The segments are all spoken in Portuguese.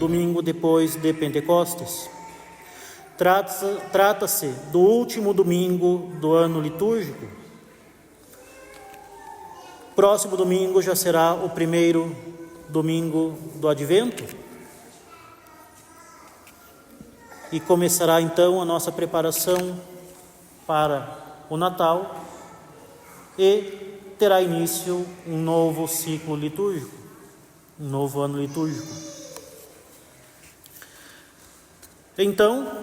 domingo depois de Pentecostes. Trata-se do último domingo do ano litúrgico. Próximo domingo já será o primeiro domingo do Advento. E começará então a nossa preparação para o Natal e terá início um novo ciclo litúrgico, um novo ano litúrgico. Então,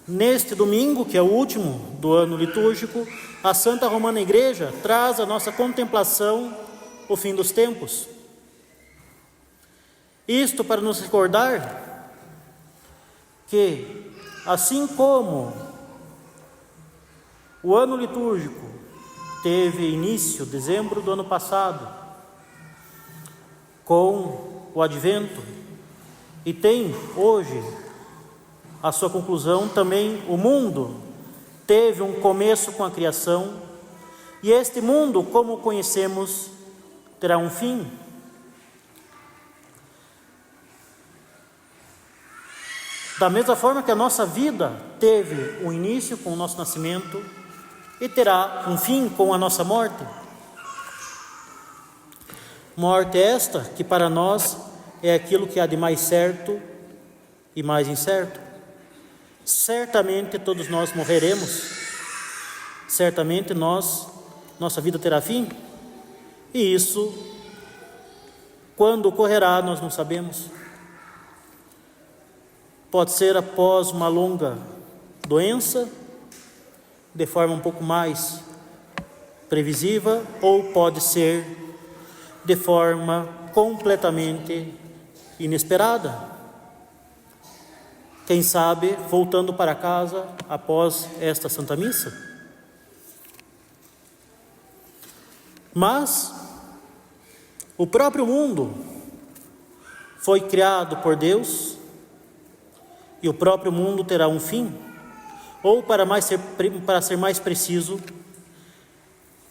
neste domingo, que é o último do ano litúrgico, a Santa Romana Igreja traz à nossa contemplação o fim dos tempos. Isto para nos recordar que, assim como o ano litúrgico teve início, dezembro do ano passado, com o Advento, e tem hoje a sua conclusão, também o mundo teve um começo com a criação, e este mundo, como o conhecemos, terá um fim. Da mesma forma que a nossa vida teve um início com o nosso nascimento e terá um fim com a nossa morte. Morte esta que para nós é aquilo que há de mais certo e mais incerto. Certamente todos nós morreremos, certamente nossa vida terá fim, e isso, quando ocorrerá, nós não sabemos. Pode ser após uma longa doença, de forma um pouco mais previsível, ou pode ser de forma completamente inesperada. Quem sabe, voltando para casa após esta Santa Missa. Mas o próprio mundo foi criado por Deus e o próprio mundo terá um fim. Ou para ser mais preciso,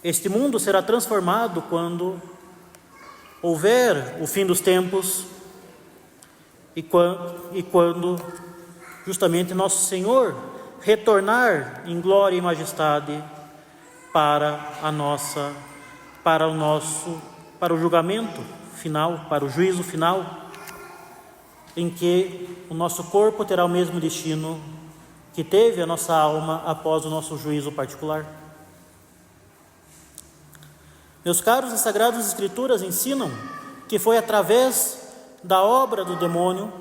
este mundo será transformado quando houver o fim dos tempos e quando justamente nosso Senhor retornar em glória e majestade para o julgamento final, para o juízo final, em que o nosso corpo terá o mesmo destino que teve a nossa alma após o nosso juízo particular. Meus caros, as Sagradas Escrituras ensinam que foi através da obra do demônio,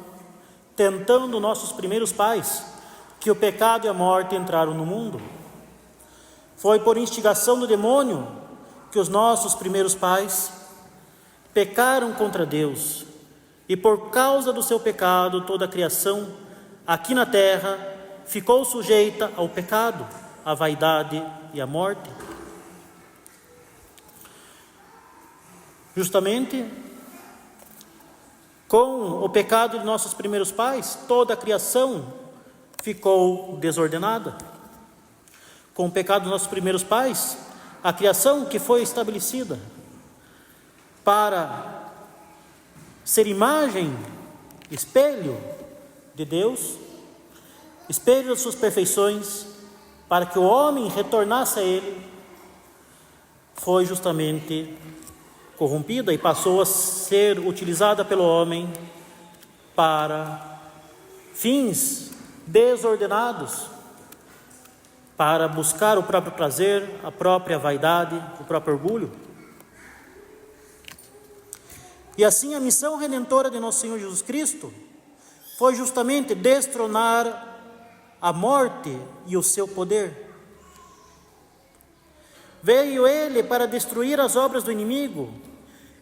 tentando nossos primeiros pais, que o pecado e a morte entraram no mundo. Foi por instigação do demônio que os nossos primeiros pais pecaram contra Deus, e por causa do seu pecado, toda a criação aqui na terra ficou sujeita ao pecado, à vaidade e à morte. Justamente com o pecado de nossos primeiros pais, toda a criação ficou desordenada. Com o pecado dos nossos primeiros pais, a criação que foi estabelecida para ser imagem, espelho de Deus, espelho das suas perfeições, para que o homem retornasse a Ele, foi justamente corrompida e passou a ser utilizada pelo homem para fins desordenados, para buscar o próprio prazer, a própria vaidade, o próprio orgulho. E assim a missão redentora de nosso Senhor Jesus Cristo foi justamente destronar a morte e o seu poder. Veio Ele para destruir as obras do inimigo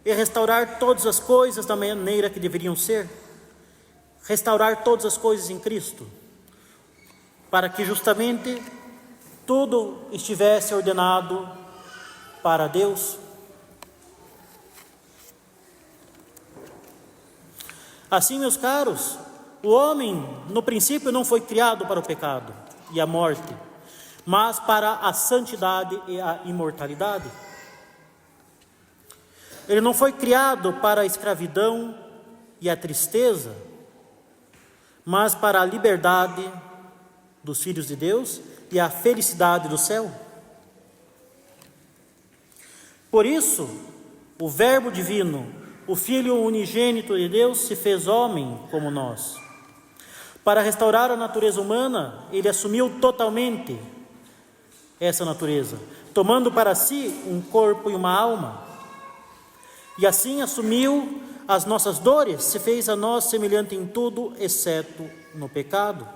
e restaurar todas as coisas da maneira que deveriam ser. Restaurar todas as coisas em Cristo, para que justamente tudo estivesse ordenado para Deus. Assim, meus caros, o homem no princípio não foi criado para o pecado e a morte, mas para a santidade e a imortalidade. Ele não foi criado para a escravidão e a tristeza, mas para a liberdade dos filhos de Deus e a felicidade do céu. Por isso, o Verbo divino, o Filho unigênito de Deus, se fez homem como nós. Para restaurar a natureza humana, ele assumiu totalmente essa natureza, tomando para si um corpo e uma alma. E assim assumiu as nossas dores, se fez a nós semelhante em tudo, exceto no pecado.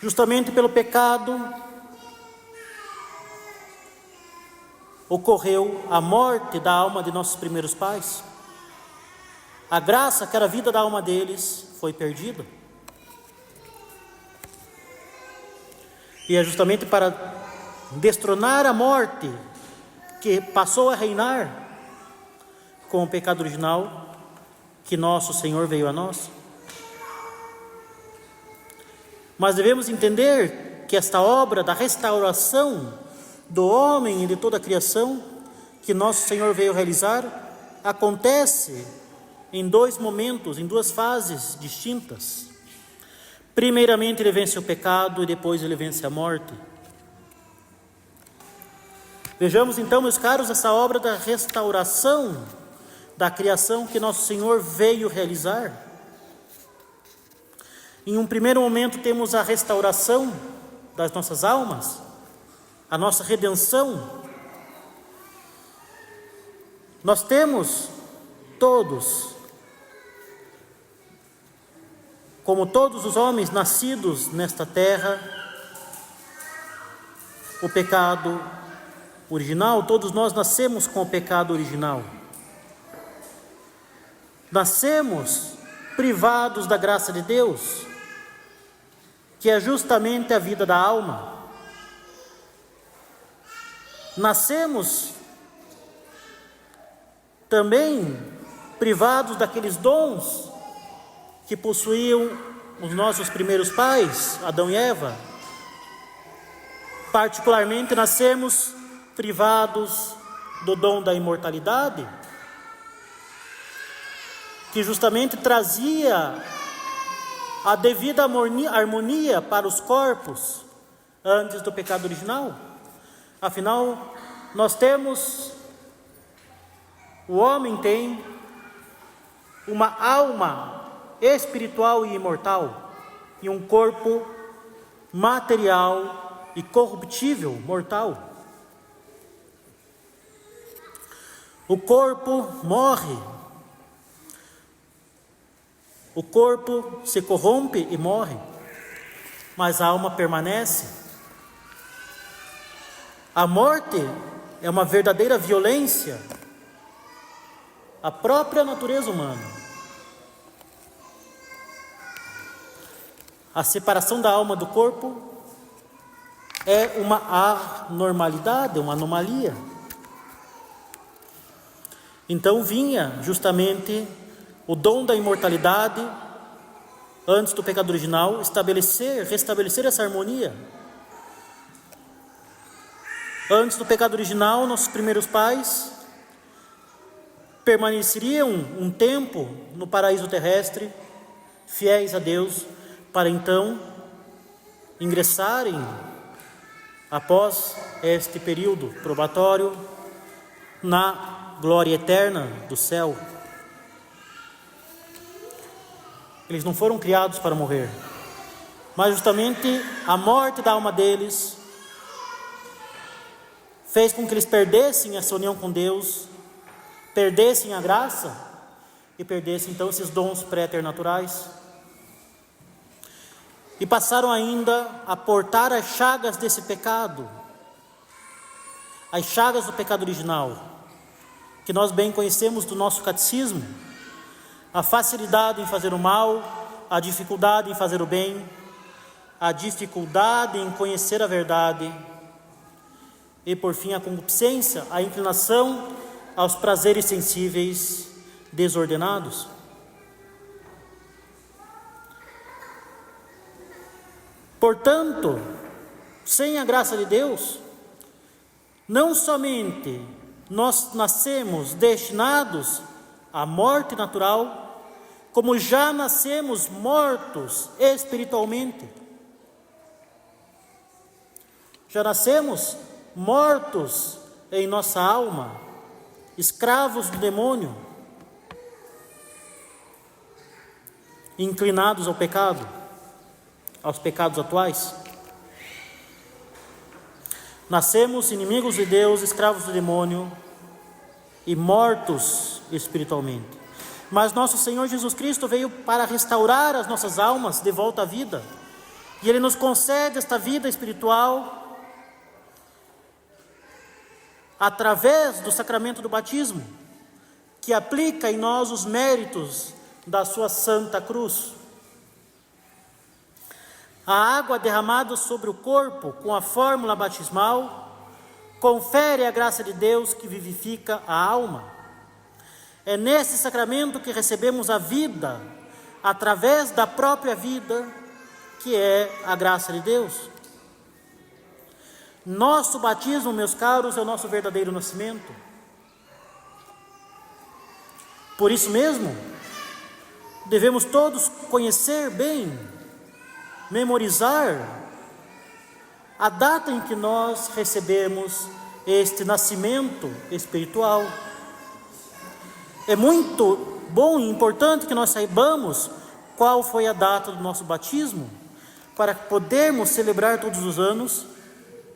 Justamente pelo pecado ocorreu a morte da alma de nossos primeiros pais. A graça, que era a vida da alma deles, foi perdida. E é justamente para destronar a morte que passou a reinar com o pecado original que nosso Senhor veio a nós. Mas devemos entender que esta obra da restauração do homem e de toda a criação que nosso Senhor veio realizar acontece em dois momentos, em duas fases distintas. Primeiramente ele vence o pecado e depois ele vence a morte. Vejamos então, meus caros, essa obra da restauração da criação que nosso Senhor veio realizar. Em um primeiro momento temos a restauração das nossas almas, a nossa redenção. Nós temos todos, como todos os homens nascidos nesta terra, o pecado original. Todos nós nascemos com o pecado original. Nascemos privados da graça de Deus, que é justamente a vida da alma. Nascemos também privados daqueles dons que possuíam os nossos primeiros pais, Adão e Eva. Particularmente, nascemos privados do dom da imortalidade, que justamente trazia a devida harmonia para os corpos antes do pecado original. Afinal, o homem tem uma alma espiritual e imortal e um corpo material e corruptível, mortal. O corpo morre, o corpo se corrompe e morre, mas a alma permanece. A morte é uma verdadeira violência à própria natureza humana. A separação da alma do corpo é uma anormalidade, uma anomalia. Então vinha justamente o dom da imortalidade, antes do pecado original, restabelecer essa harmonia. Antes do pecado original, nossos primeiros pais permaneceriam um tempo no paraíso terrestre, fiéis a Deus, para então ingressarem, após este período probatório, na glória eterna do céu. Eles não foram criados para morrer, mas justamente a morte da alma deles fez com que eles perdessem essa união com Deus, perdessem a graça e perdessem então esses dons pré-eternaturais. E passaram ainda a portar as chagas desse pecado, as chagas do pecado original, que nós bem conhecemos do nosso catecismo: a facilidade em fazer o mal, a dificuldade em fazer o bem, a dificuldade em conhecer a verdade e, por fim, a concupiscência, a inclinação aos prazeres sensíveis desordenados. Portanto, sem a graça de Deus, não somente nós nascemos destinados à morte natural, como já nascemos mortos espiritualmente. Já nascemos mortos em nossa alma, escravos do demônio, inclinados ao pecado, aos pecados atuais. Nascemos inimigos de Deus, escravos do demônio e mortos espiritualmente. Mas nosso Senhor Jesus Cristo veio para restaurar as nossas almas de volta à vida. E Ele nos concede esta vida espiritual através do sacramento do batismo, que aplica em nós os méritos da sua santa cruz. A água derramada sobre o corpo com a fórmula batismal confere a graça de Deus que vivifica a alma. É nesse sacramento que recebemos a vida, através da própria vida, que é a graça de Deus. Nosso batismo, meus caros, é o nosso verdadeiro nascimento. Por isso mesmo, devemos todos conhecer bem, memorizar a data em que nós recebemos este nascimento espiritual. É muito bom e importante que nós saibamos qual foi a data do nosso batismo, para podermos celebrar todos os anos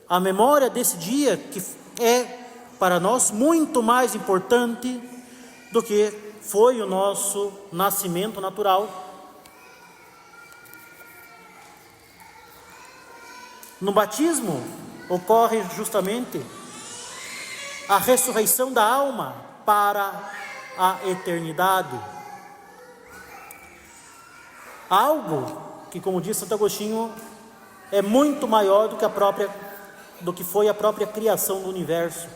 a memória desse dia, que é para nós muito mais importante do que foi o nosso nascimento natural. No batismo ocorre justamente a ressurreição da alma para a eternidade. Algo que, como diz Santo Agostinho, é muito maior do que foi a própria criação do universo.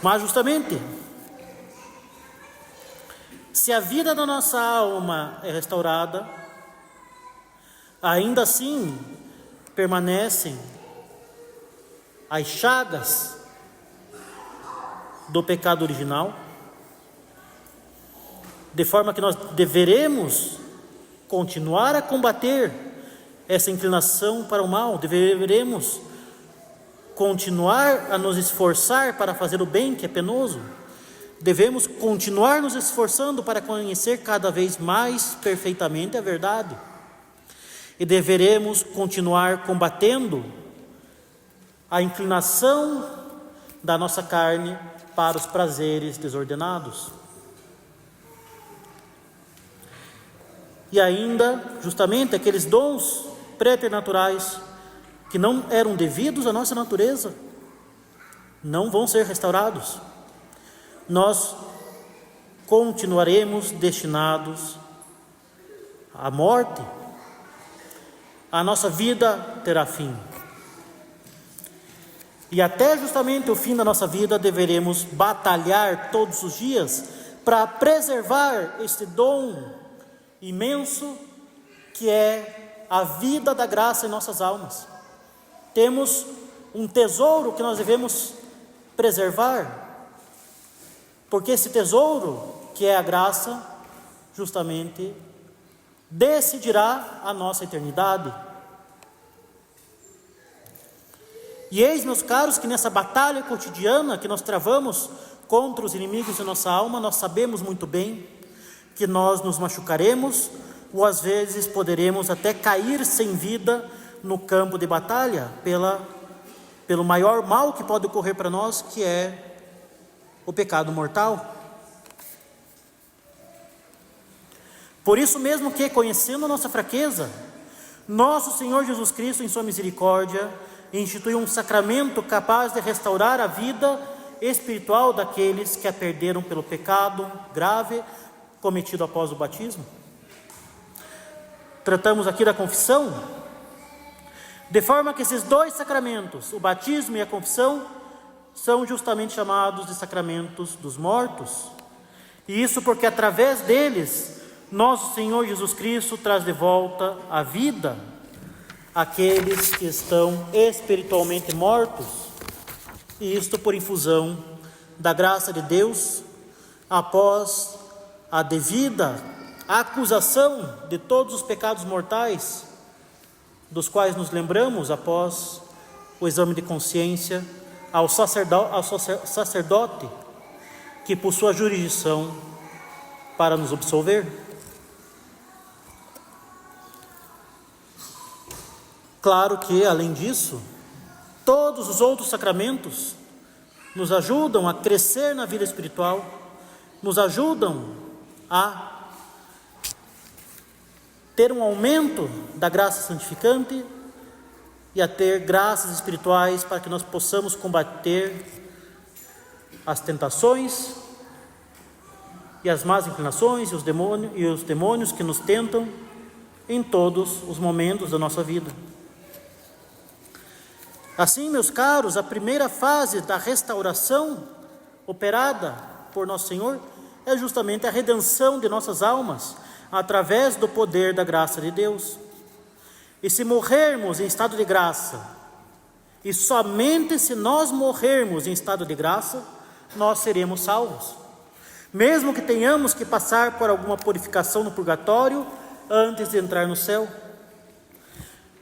Mas justamente, se a vida da nossa alma é restaurada, ainda assim permanecem as chagas do pecado original, de forma que nós deveremos continuar a combater essa inclinação para o mal, deveremos continuar a nos esforçar para fazer o bem, que é penoso, devemos continuar nos esforçando para conhecer cada vez mais perfeitamente a verdade, e deveremos continuar combatendo a inclinação da nossa carne para os prazeres desordenados. E ainda, justamente, aqueles dons preternaturais que não eram devidos à nossa natureza, não vão ser restaurados. Nós continuaremos destinados à morte. A nossa vida terá fim. E até justamente o fim da nossa vida deveremos batalhar todos os dias para preservar este dom imenso que é a vida da graça em nossas almas. Temos um tesouro que nós devemos preservar, porque esse tesouro, que é a graça, justamente decidirá a nossa eternidade. E eis, meus caros, que nessa batalha cotidiana que nós travamos contra os inimigos de nossa alma, nós sabemos muito bem que nós nos machucaremos, ou às vezes poderemos até cair sem vida no campo de batalha, pelo maior mal que pode ocorrer para nós, que é o pecado mortal. Por isso mesmo que, conhecendo a nossa fraqueza, nosso Senhor Jesus Cristo, em sua misericórdia, instituiu um sacramento capaz de restaurar a vida espiritual daqueles que a perderam pelo pecado grave cometido após o batismo. Tratamos aqui da confissão, de forma que esses dois sacramentos, o batismo e a confissão, são justamente chamados de sacramentos dos mortos. E isso porque através deles, nosso Senhor Jesus Cristo traz de volta a vida aqueles que estão espiritualmente mortos, e isto por infusão da graça de Deus, após a devida acusação de todos os pecados mortais, dos quais nos lembramos após o exame de consciência ao sacerdote que possui a jurisdição para nos absolver. Claro que, além disso, todos os outros sacramentos nos ajudam a crescer na vida espiritual, nos ajudam a ter um aumento da graça santificante e a ter graças espirituais para que nós possamos combater as tentações e as más inclinações e os demônios que nos tentam em todos os momentos da nossa vida. Assim, meus caros, a primeira fase da restauração operada por nosso Senhor é justamente a redenção de nossas almas através do poder da graça de Deus. E se morrermos em estado de graça, e somente se nós morrermos em estado de graça, nós seremos salvos, mesmo que tenhamos que passar por alguma purificação no purgatório antes de entrar no céu.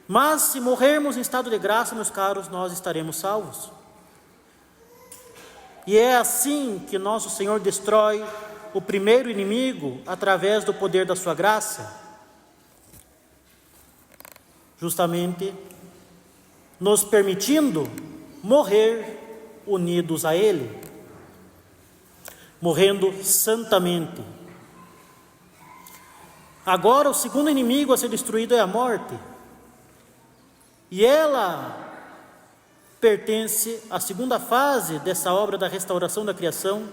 Mas se morrermos em estado de graça, meus caros, nós estaremos salvos. E é assim que nosso Senhor destrói o primeiro inimigo através do poder da sua graça, justamente nos permitindo morrer unidos a Ele, morrendo santamente. Agora o segundo inimigo a ser destruído é a morte, e ela pertence à segunda fase dessa obra da restauração da criação,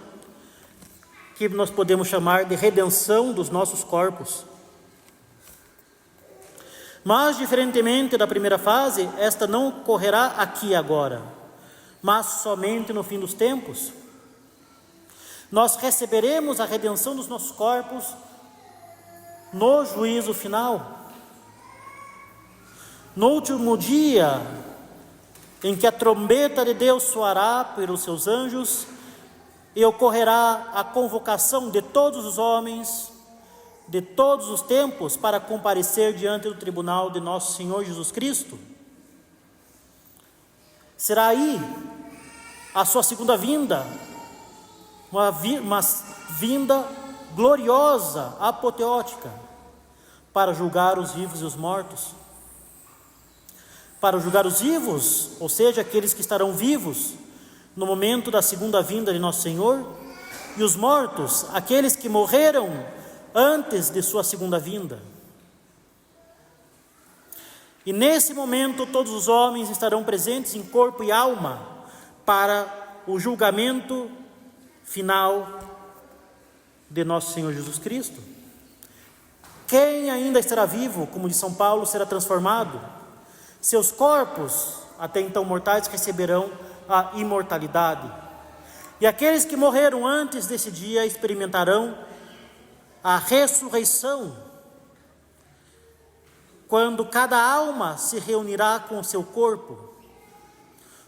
que nós podemos chamar de redenção dos nossos corpos. Mas, diferentemente da primeira fase, esta não ocorrerá aqui e agora, mas somente no fim dos tempos. Nós receberemos a redenção dos nossos corpos no juízo final. No último dia, em que a trombeta de Deus soará pelos seus anjos, e ocorrerá a convocação de todos os homens, de todos os tempos, para comparecer diante do tribunal de nosso Senhor Jesus Cristo. Será aí a sua segunda vinda, uma vinda gloriosa, apoteótica, para julgar os vivos e os mortos. Para julgar os vivos, ou seja, aqueles que estarão vivos no momento da segunda vinda de nosso Senhor, e os mortos, aqueles que morreram antes de sua segunda vinda. E nesse momento todos os homens estarão presentes em corpo e alma para o julgamento final de nosso Senhor Jesus Cristo. Quem ainda estará vivo, como diz São Paulo, será transformado. Seus corpos, até então mortais, receberão a imortalidade. E aqueles que morreram antes desse dia experimentarão a ressurreição, quando cada alma se reunirá com o seu corpo.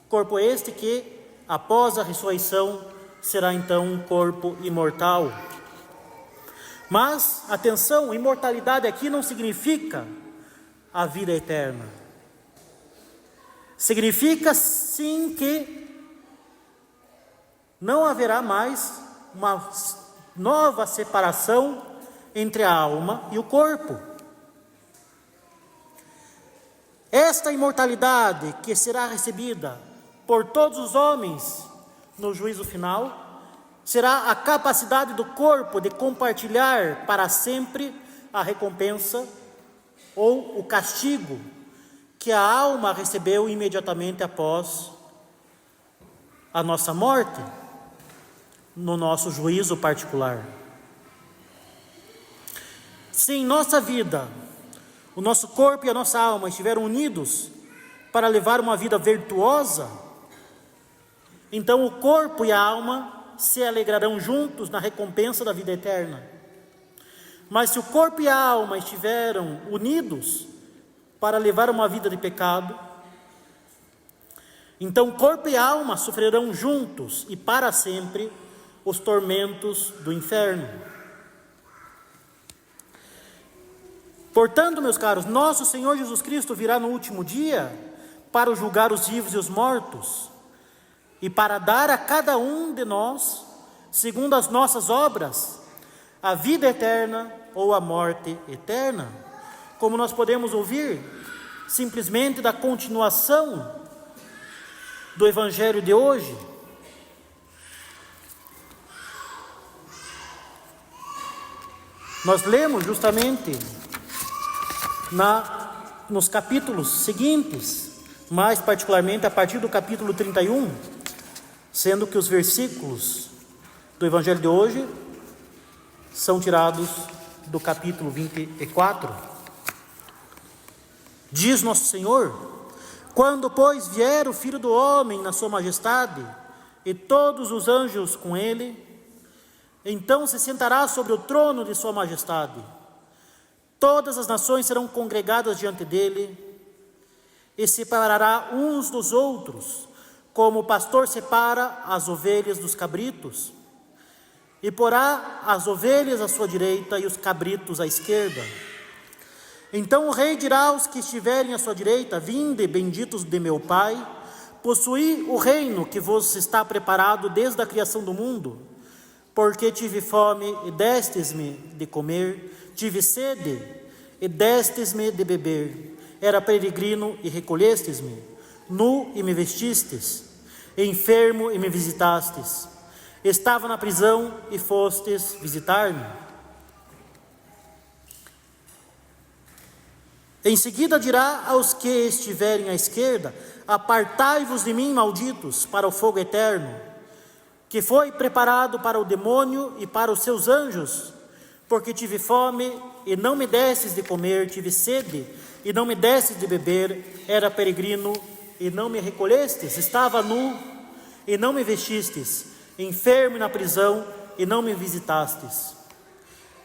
Corpo este que, após a ressurreição, será então um corpo imortal. Mas, atenção, imortalidade aqui não significa a vida eterna. Significa sim que não haverá mais uma nova separação entre a alma e o corpo. Esta imortalidade que será recebida por todos os homens no juízo final, será a capacidade do corpo de compartilhar para sempre a recompensa ou o castigo que a alma recebeu imediatamente após a nossa morte, no nosso juízo particular. Se em nossa vida o nosso corpo e a nossa alma estiveram unidos para levar uma vida virtuosa, então o corpo e a alma se alegrarão juntos na recompensa da vida eterna. Mas se o corpo e a alma estiveram unidos para levar uma vida de pecado, Então corpo e alma sofrerão juntos e para sempre os tormentos do inferno. Portanto, meus caros, nosso Senhor Jesus Cristo virá no último dia para julgar os vivos e os mortos e para dar a cada um de nós, segundo as nossas obras, a vida eterna ou a morte eterna. Como nós podemos ouvir simplesmente da continuação do Evangelho de hoje. Nós lemos justamente nos capítulos seguintes, mais particularmente a partir do capítulo 31, sendo que os versículos do Evangelho de hoje são tirados do capítulo 24. Diz nosso Senhor: quando, pois, vier o Filho do Homem na sua majestade, e todos os anjos com ele, então se sentará sobre o trono de sua majestade. Todas as nações serão congregadas diante dele, e separará uns dos outros, como o pastor separa as ovelhas dos cabritos, e porá as ovelhas à sua direita e os cabritos à esquerda. Então o rei dirá aos que estiverem à sua direita: vinde, benditos de meu Pai, possuí o reino que vos está preparado desde a criação do mundo. Porque tive fome e destes-me de comer, tive sede e destes-me de beber, era peregrino e recolhestes-me, nu e me vestistes, enfermo e me visitastes, estava na prisão e fostes visitar-me. Em seguida dirá aos que estiverem à esquerda: apartai-vos de mim, malditos, para o fogo eterno, que foi preparado para o demônio e para os seus anjos. Porque tive fome e não me destes de comer, tive sede e não me destes de beber, era peregrino e não me recolhestes, estava nu e não me vestistes, enfermo e na prisão e não me visitastes.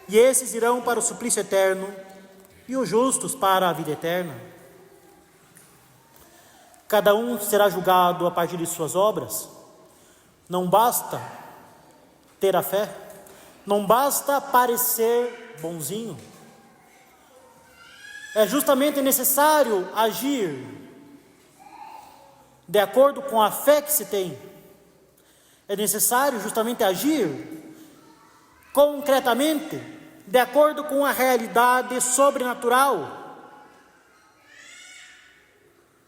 E esses irão para o suplício eterno, e os justos para a vida eterna. Cada um será julgado a partir de suas obras. Não basta ter a fé, não basta parecer bonzinho. É justamente necessário agir de acordo com a fé que se tem. É necessário justamente agir concretamente de acordo com a realidade sobrenatural.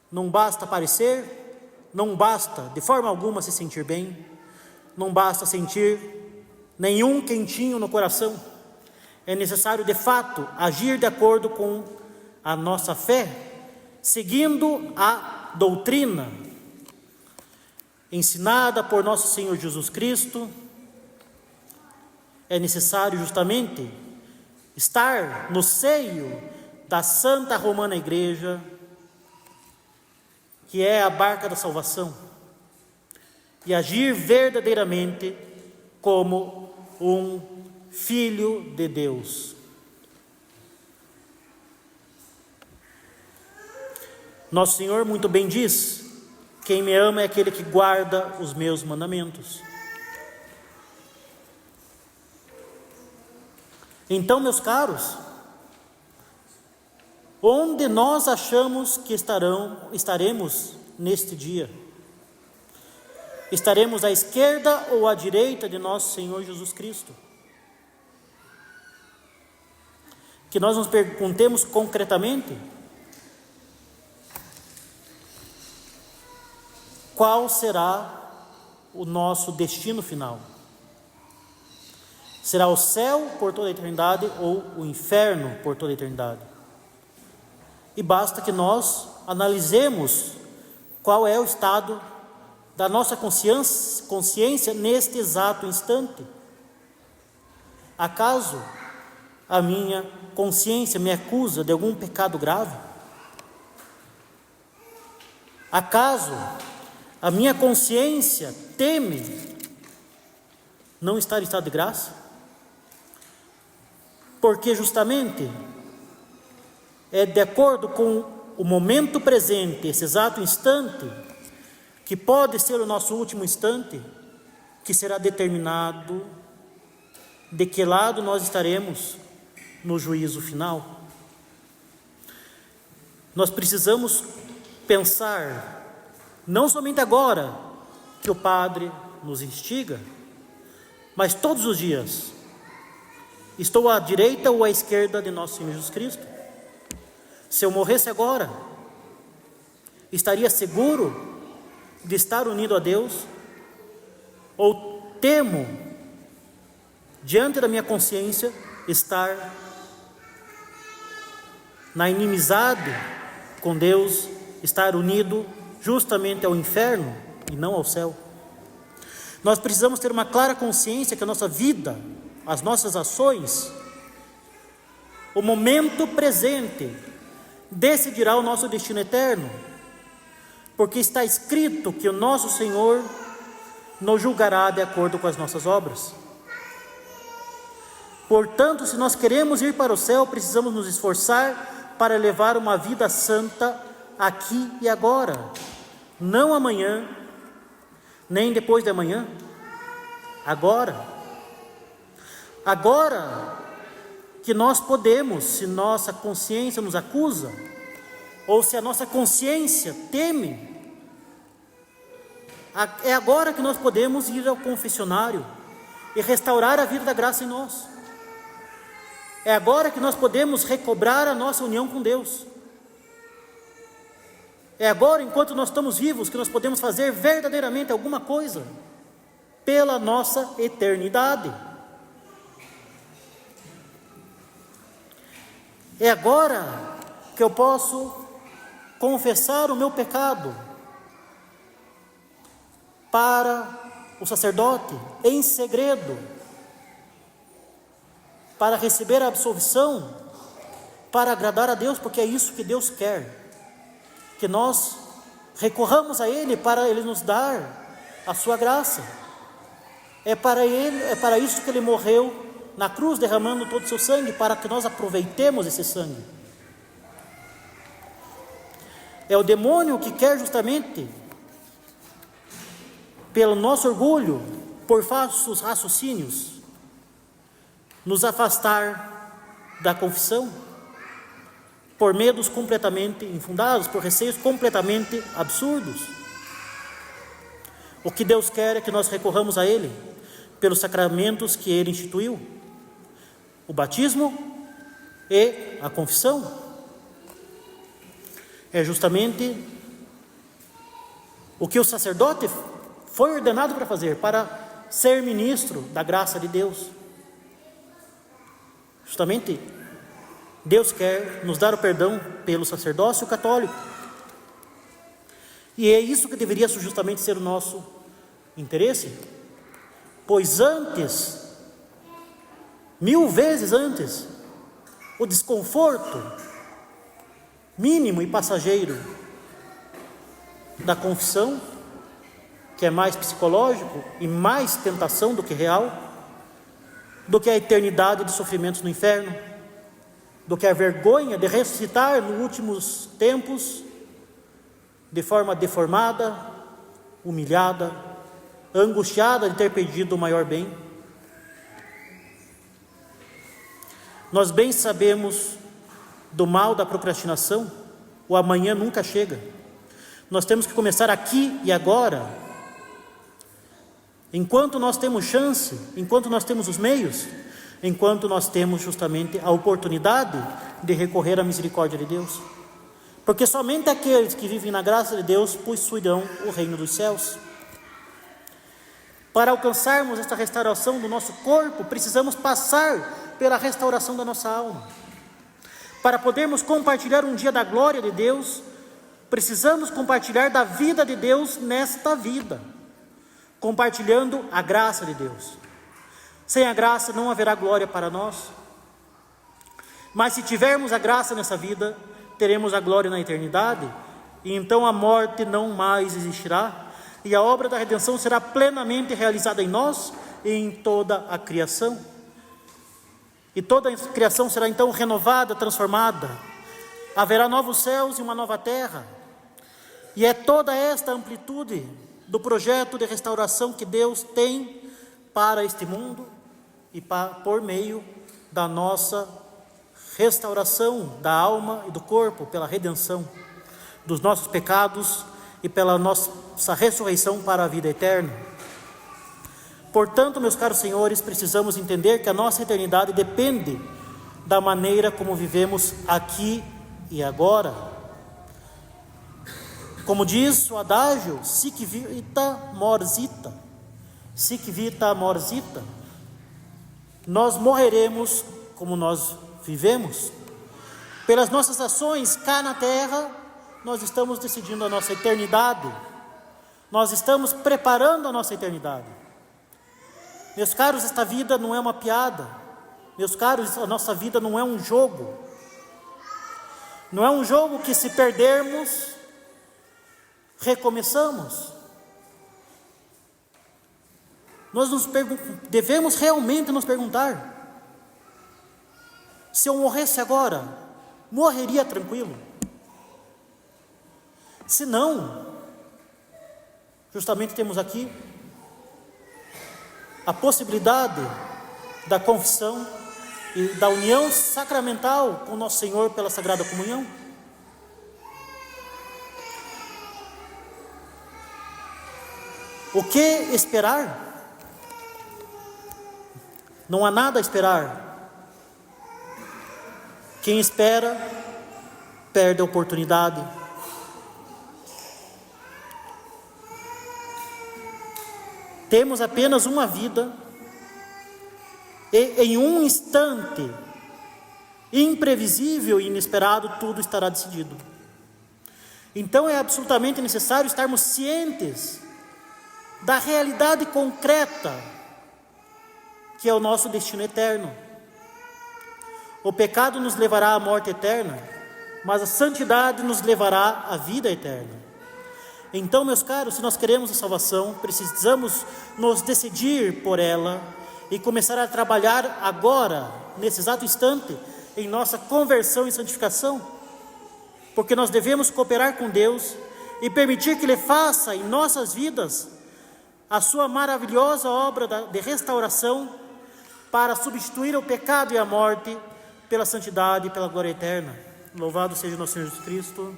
Não basta parecer, não basta de forma alguma se sentir bem, não basta sentir nenhum quentinho no coração. É necessário de fato agir de acordo com a nossa fé, seguindo a doutrina ensinada por nosso Senhor Jesus Cristo. É necessário justamente estar no seio da Santa Romana Igreja, que é a barca da salvação, e agir verdadeiramente como um filho de Deus. Nosso Senhor muito bem diz: quem me ama é aquele que guarda os meus mandamentos. Então, meus caros, onde nós achamos que estaremos neste dia? Estaremos à esquerda ou à direita de nosso Senhor Jesus Cristo? Que nós nos perguntemos concretamente: qual será o nosso destino final? Será o céu por toda a eternidade ou o inferno por toda a eternidade? E basta que nós analisemos qual é o estado da nossa consciência neste exato instante. Acaso a minha consciência me acusa de algum pecado grave? Acaso a minha consciência teme não estar em estado de graça? Porque justamente é de acordo com o momento presente, esse exato instante, que pode ser o nosso último instante, que será determinado de que lado nós estaremos no juízo final. Nós precisamos pensar, não somente agora que o Padre nos instiga, mas todos os dias: estou à direita ou à esquerda de nosso Senhor Jesus Cristo? Se eu morresse agora, estaria seguro de estar unido a Deus? Ou temo, diante da minha consciência, estar na inimizade com Deus, estar unido justamente ao inferno e não ao céu? Nós precisamos ter uma clara consciência que a nossa vida, as nossas ações, o momento presente decidirá o nosso destino eterno, porque está escrito que o nosso Senhor nos julgará de acordo com as nossas obras. Portanto, se nós queremos ir para o céu, precisamos nos esforçar para levar uma vida santa aqui e agora, não amanhã, nem depois de amanhã, agora. Agora que nós podemos, se nossa consciência nos acusa, ou se a nossa consciência teme, é agora que nós podemos ir ao confessionário e restaurar a vida da graça em nós. É agora que nós podemos recobrar a nossa união com Deus. É agora, enquanto nós estamos vivos, que nós podemos fazer verdadeiramente alguma coisa pela nossa eternidade. É agora que eu posso confessar o meu pecado para o sacerdote, em segredo, para receber a absolvição, para agradar a Deus, porque é isso que Deus quer, que nós recorramos a Ele para Ele nos dar a sua graça. É para isso que Ele morreu na cruz, derramando todo o seu sangue, para que nós aproveitemos esse sangue. É o demônio que quer justamente, pelo nosso orgulho, por falsos raciocínios, nos afastar da confissão, por medos completamente infundados, por receios completamente absurdos. O que Deus quer é que nós recorramos a Ele, pelos sacramentos que Ele instituiu, o batismo e a confissão. É justamente o que o sacerdote foi ordenado para fazer, para ser ministro da graça de Deus. Justamente, Deus quer nos dar o perdão pelo sacerdócio católico. E é isso que deveria justamente ser o nosso interesse, pois antes, 1000 vezes antes, o desconforto mínimo e passageiro da confissão, que é mais psicológico e mais tentação do que real, do que a eternidade de sofrimentos no inferno, do que a vergonha de ressuscitar nos últimos tempos de forma deformada, humilhada, angustiada de ter perdido o maior bem. Nós bem sabemos do mal da procrastinação. O amanhã nunca chega. Nós temos que começar aqui e agora, enquanto nós temos chance, enquanto nós temos os meios, enquanto nós temos justamente a oportunidade de recorrer à misericórdia de Deus, porque somente aqueles que vivem na graça de Deus possuirão o reino dos céus. Para alcançarmos esta restauração do nosso corpo, precisamos passar pela restauração da nossa alma. Para podermos compartilhar um dia da glória de Deus, precisamos compartilhar da vida de Deus nesta vida, compartilhando a graça de Deus. Sem a graça não haverá glória para nós, mas se tivermos a graça nessa vida, teremos a glória na eternidade, e então a morte não mais existirá, e a obra da redenção será plenamente realizada em nós e em toda a criação. E toda a criação será então renovada, transformada. Haverá novos céus e uma nova terra. E é toda esta amplitude do projeto de restauração que Deus tem para este mundo e por meio da nossa restauração da alma e do corpo, pela redenção dos nossos pecados e pela nossa ressurreição para a vida eterna. Portanto, meus caros senhores, precisamos entender que a nossa eternidade depende da maneira como vivemos aqui e agora. Como diz o adágio, sic vita mors ita, sic vita mors ita, nós morreremos como nós vivemos. Pelas nossas ações cá na terra, nós estamos decidindo a nossa eternidade, nós estamos preparando a nossa eternidade. Meus caros, esta vida não é uma piada, meus caros, a nossa vida não é um jogo, não é um jogo que, se perdermos, recomeçamos. Nós devemos realmente nos perguntar: se eu morresse agora, morreria tranquilo? Se não, justamente temos aqui a possibilidade da confissão e da união sacramental com Nosso Senhor pela Sagrada Comunhão. O que esperar? Não há nada a esperar. Quem espera, perde a oportunidade. Temos apenas uma vida, e em um instante imprevisível e inesperado, tudo estará decidido. Então é absolutamente necessário estarmos cientes da realidade concreta que é o nosso destino eterno. O pecado nos levará à morte eterna, mas a santidade nos levará à vida eterna. Então, meus caros, se nós queremos a salvação, precisamos nos decidir por ela e começar a trabalhar agora, nesse exato instante, em nossa conversão e santificação, porque nós devemos cooperar com Deus e permitir que Ele faça em nossas vidas a sua maravilhosa obra de restauração para substituir o pecado e a morte pela santidade e pela glória eterna. Louvado seja o nosso Senhor Jesus Cristo.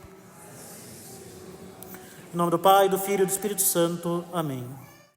Em nome do Pai, do Filho e do Espírito Santo. Amém.